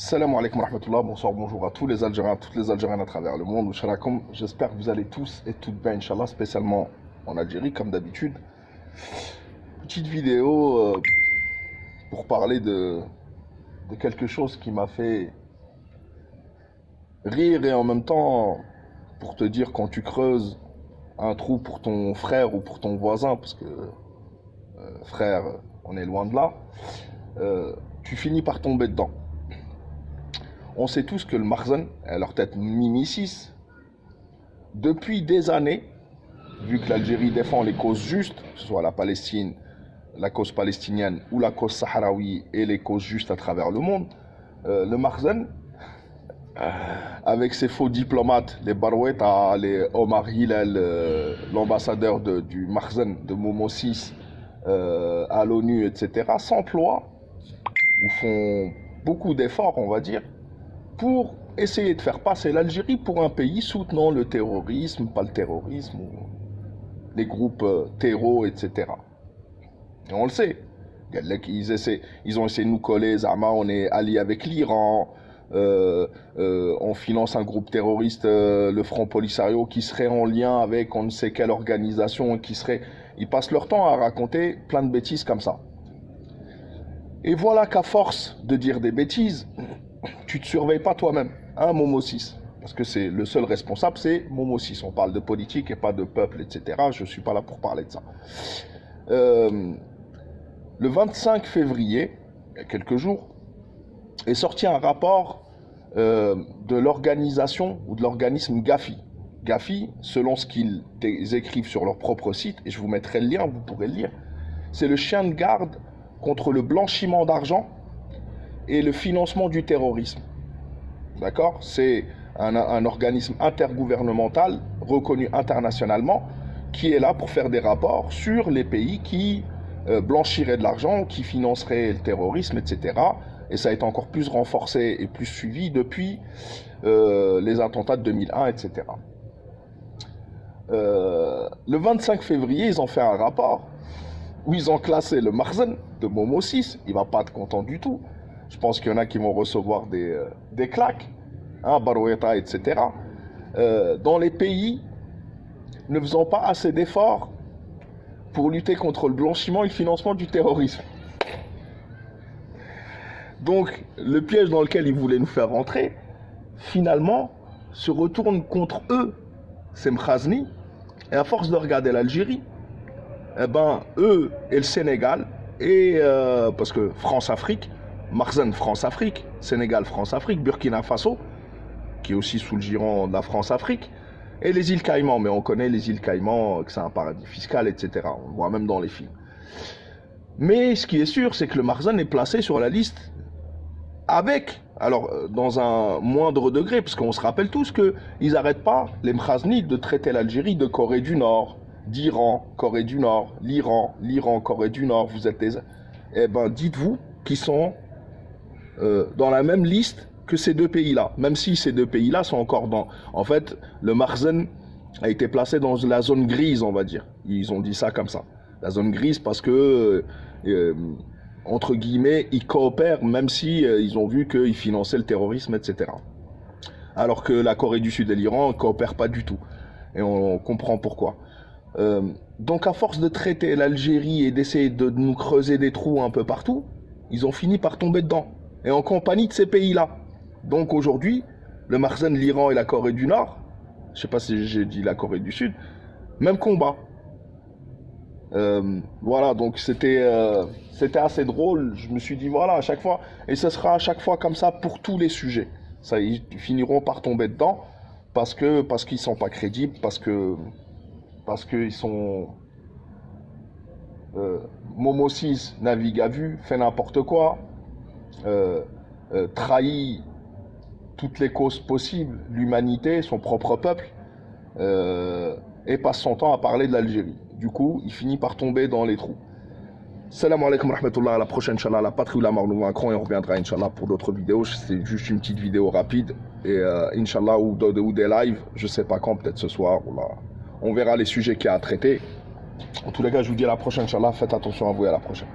Salam alaikum wa rahmatullah, bonsoir, bonjour à tous les Algériens, toutes les Algériennes à travers le monde. J'espère que vous allez tous et toutes bien, Inch'Allah, spécialement en Algérie, comme d'habitude. Petite vidéo pour parler de quelque chose qui m'a fait rire et en même temps pour te dire quand tu creuses un trou pour ton frère ou pour ton voisin, parce que frère, on est loin de là, tu finis par tomber dedans. On sait tous que le Makhzen, à leur tête Mimi 6, depuis des années, vu que l'Algérie défend les causes justes, que ce soit la Palestine, la cause palestinienne ou la cause sahraoui et les causes justes à travers le monde, le Makhzen, avec ses faux diplomates, les Baroueta, les Omar Hillel, l'ambassadeur du Makhzen, de Momo 6 à l'ONU, etc., s'emploient ou font beaucoup d'efforts, on va dire, pour essayer de faire passer l'Algérie pour un pays soutenant le terrorisme, pas le terrorisme, ou les groupes terreaux, etc. Et on le sait. Ils ont essayé de nous coller, Zama, on est allié avec l'Iran, on finance un groupe terroriste, le Front Polisario, qui serait en lien avec on ne sait quelle organisation, Ils passent leur temps à raconter plein de bêtises comme ça. Et voilà qu'à force de dire des bêtises, tu te surveilles pas toi-même, hein, Momo 6. Parce que c'est le seul responsable, c'est Momo 6. On parle de politique et pas de peuple, etc. Je suis pas là pour parler de ça. Le 25 février, il y a quelques jours, est sorti un rapport de l'organisation ou de l'organisme Gafi. Gafi, selon ce qu'ils écrivent sur leur propre site, et je vous mettrai le lien, vous pourrez le lire, c'est le chien de garde contre le blanchiment d'argent et le financement du terrorisme. D'accord? C'est un organisme intergouvernemental reconnu internationalement qui est là pour faire des rapports sur les pays qui blanchiraient de l'argent, qui financeraient le terrorisme, etc. Et ça a été encore plus renforcé et plus suivi depuis les attentats de 2001, etc. Le 25 février, ils ont fait un rapport où ils ont classé le Makhzen de Momo 6. Il ne va pas être content du tout. Je pense qu'il y en a qui vont recevoir des claques, hein, Baroueta, etc. Dans les pays ne faisant pas assez d'efforts pour lutter contre le blanchiment et le financement du terrorisme. Donc, le piège dans lequel ils voulaient nous faire rentrer, finalement, se retourne contre eux, c'est Mkhazni, et à force de regarder l'Algérie, eh ben, eux et le Sénégal, et parce que France-Afrique, Makhzen France-Afrique, Sénégal France-Afrique, Burkina Faso, qui est aussi sous le giron de la France-Afrique, et les îles Caïmans, mais on connaît les îles Caïmans, que c'est un paradis fiscal, etc. On le voit même dans les films. Mais ce qui est sûr, c'est que le Makhzen est placé sur la liste avec, alors dans un moindre degré, parce qu'on se rappelle tous qu'ils n'arrêtent pas, les Mkhazni, de traiter l'Algérie de Corée du Nord, d'Iran, Corée du Nord, l'Iran, Corée du Nord, vous êtes des... Eh ben, dites-vous qu'ils sont dans la même liste que ces deux pays-là, même si ces deux pays-là sont encore dans... En fait, le Makhzen a été placé dans la zone grise, on va dire. Ils ont dit ça comme ça. La zone grise parce que, entre guillemets, ils coopèrent, même si ils ont vu qu'ils finançaient le terrorisme, etc. Alors que la Corée du Sud et l'Iran ne coopèrent pas du tout. Et on comprend pourquoi. Donc à force de traiter l'Algérie et d'essayer de nous creuser des trous un peu partout, ils ont fini par tomber dedans. Et en compagnie de ces pays-là. Donc aujourd'hui, le Makhzen, l'Iran et la Corée du Nord, je ne sais pas si j'ai dit la Corée du Sud, même combat. Voilà, donc c'était assez drôle. Je me suis dit, voilà, à chaque fois, et ce sera à chaque fois comme ça pour tous les sujets. Ça, ils finiront par tomber dedans parce qu'ils ne sont pas crédibles, parce qu'ils sont... Momo 6 navigue à vue, fait n'importe quoi, trahit toutes les causes possibles, l'humanité, son propre peuple, et passe son temps à parler de l'Algérie. Du coup, il finit par tomber dans les trous. Salam alaikum rahmatullah, à la prochaine, Inch'Allah, la patrie ou la mort nous vaincront, et on reviendra, Inch'Allah, pour d'autres vidéos. C'est juste une petite vidéo rapide, et Inch'Allah, ou des lives, je sais pas quand, peut-être ce soir, ou là. On verra les sujets qu'il y a à traiter. En tous les cas, je vous dis à la prochaine, Inch'Allah, faites attention à vous et à la prochaine.